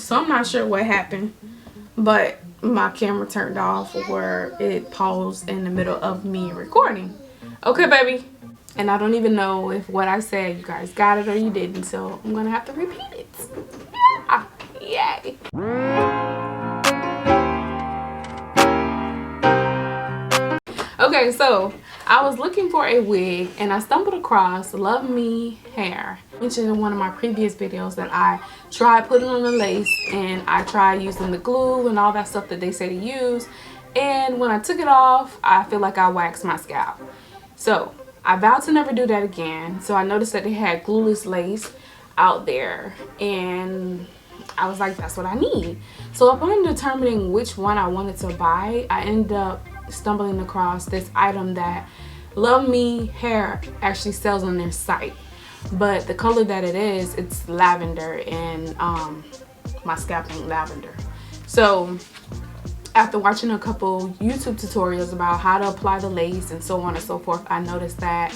So I'm not sure what happened, but my camera turned off where it paused in the middle of me recording. Okay, baby. And I don't even know if what I said you guys got it or you didn't, so I'm gonna have to repeat it. Yeah. Yay. Okay, so I was looking for a wig and I stumbled across Love Me Hair. I mentioned in one of my previous videos that I tried putting on the lace and I tried using the glue and all that stuff that they say to use. And when I took it off, I feel like I waxed my scalp. So I vowed to never do that again. So I noticed that they had glueless lace out there and I was like, that's what I need. So upon determining which one I wanted to buy, I ended up stumbling across this item that Love Me Hair actually sells on their site. But the color that it is, it's lavender, and my scalp ain't lavender. So after watching a couple YouTube tutorials about how to apply the lace and so on and so forth, I noticed that,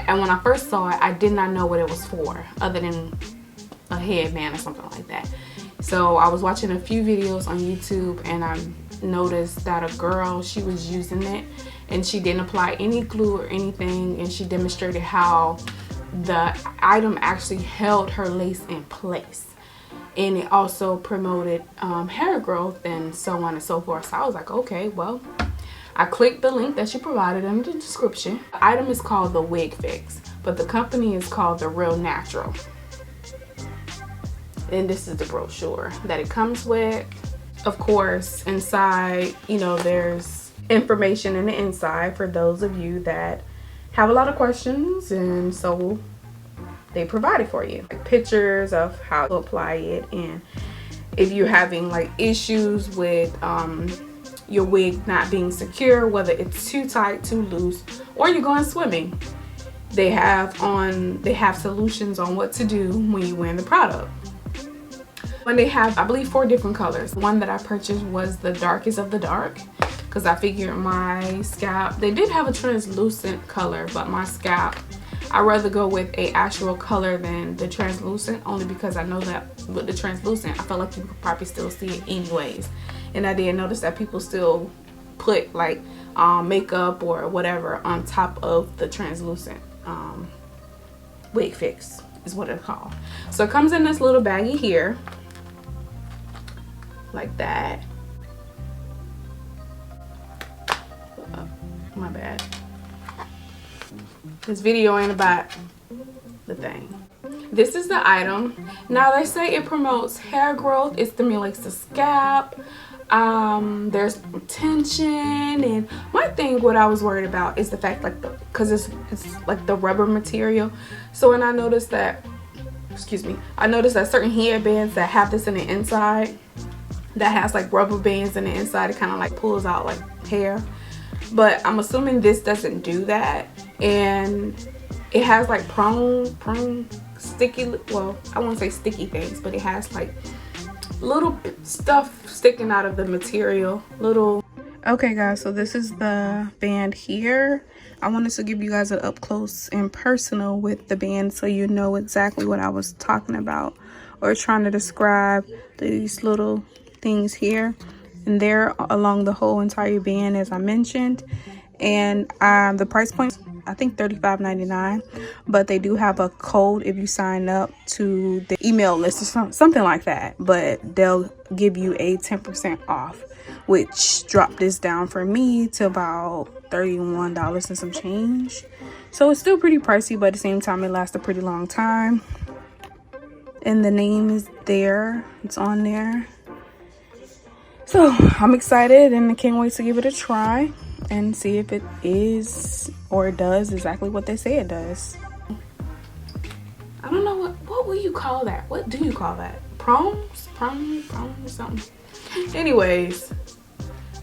and when I first saw it, I did not know what it was for other than a headband or something like that. So I was watching a few videos on YouTube and I noticed that a girl, she was using it and she didn't apply any glue or anything, and she demonstrated how the item actually held her lace in place, and it also promoted hair growth and so on and so forth. So I was like, okay, well, I clicked the link that she provided in the description. The item is called the Wig Fix, but the company is called the Renatural. And this is the brochure that it comes with. Of course, inside, you know, there's information in the inside for those of you that have a lot of questions, and so they provide it for you. Like pictures of how to apply it, and if you're having like issues with your wig not being secure, whether it's too tight, too loose, or you're going swimming, they have solutions on what to do when you're wearing the product. And they have, I believe, 4 different colors. The one that I purchased was the darkest of the dark, because I figured my scalp, they did have a translucent color, but my scalp, I'd rather go with a actual color than the translucent, only because I know that with the translucent, I feel like you could probably still see it anyways. And I did notice that people still put like makeup or whatever on top of the translucent Wig Fix is what it's called. So it comes in this little baggie here, like that. Oh, my bad. This video ain't about the thing. This is the item. Now they say it promotes hair growth, it stimulates the scalp, there's tension, and my thing, what I was worried about is the fact, like, because it's like the rubber material. So when I noticed that, excuse me, I noticed that certain headbands that have this in the inside, that has like rubber bands in the inside, it kind of like pulls out like hair. But I'm assuming this doesn't do that, and it has like prone sticky, well, I won't say sticky things, but it has like little stuff sticking out of the material, little. Okay guys, so this is the band here. I wanted to give you guys an up close and personal with the band so you know exactly what I was talking about or trying to describe. These little things here and there along the whole entire band, as I mentioned. And the price point, I think $35.99, but they do have a code if you sign up to the email list or something like that, but they'll give you a 10% off, which dropped this down for me to about $31 and some change. So it's still pretty pricey, but at the same time it lasts a pretty long time. And the name is there, it's on there. So I'm excited and I can't wait to give it a try and see if it is or it does exactly what they say it does. I don't know what will you call that? What do you call that? Prongs or something. Anyways,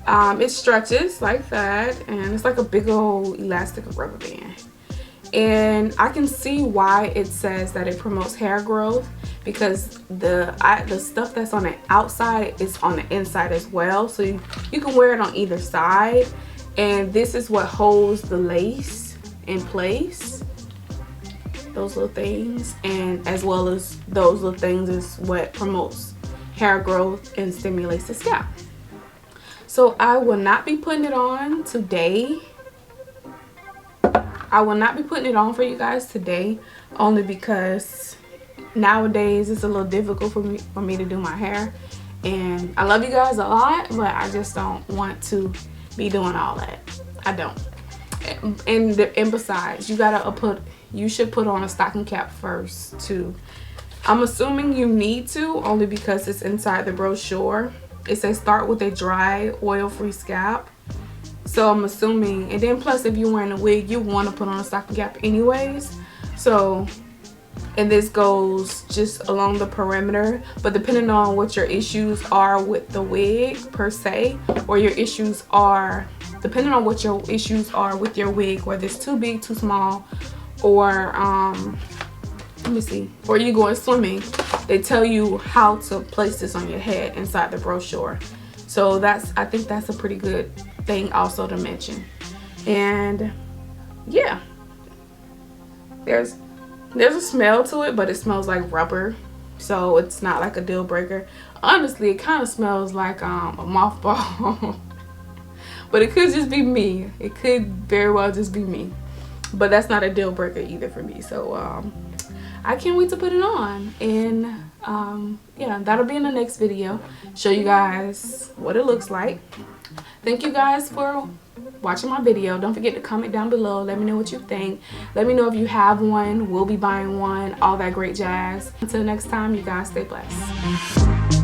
it stretches like that, and it's like a big old elastic rubber band. And I can see why it says that it promotes hair growth, because the stuff that's on the outside is on the inside as well. So you can wear it on either side, and this is what holds the lace in place, those little things, and as well as those little things is what promotes hair growth and stimulates the scalp. So I will not be putting it on today. I will not be putting it on for you guys today, only because nowadays it's a little difficult for me to do my hair, and I love you guys a lot, but I just don't want to be doing all that. I don't. And besides, you should put on a stocking cap first too. I'm assuming you need to, only because it's inside the brochure. It says start with a dry, oil-free scalp. So I'm assuming, and then plus if you're wearing a wig, you want to put on a stocking cap anyways. So, and this goes just along the perimeter, but depending on what your issues are with the wig per se, or your issues are, depending on what your issues are with your wig, whether it's too big, too small, or let me see, or you going swimming, they tell you how to place this on your head inside the brochure. So I think that's a pretty good thing also to mention. And yeah, there's a smell to it, but it smells like rubber, so it's not like a deal breaker. Honestly, it kind of smells like a mothball. But it could just be me. It could very well just be me, but that's not a deal breaker either for me. So I can't wait to put it on, and yeah, that'll be in the next video, show you guys what it looks like. Thank you guys for watching my video. Don't forget to comment down below, let me know what you think, let me know if you have one, will be buying one, all that great jazz. Until next time, you guys stay blessed.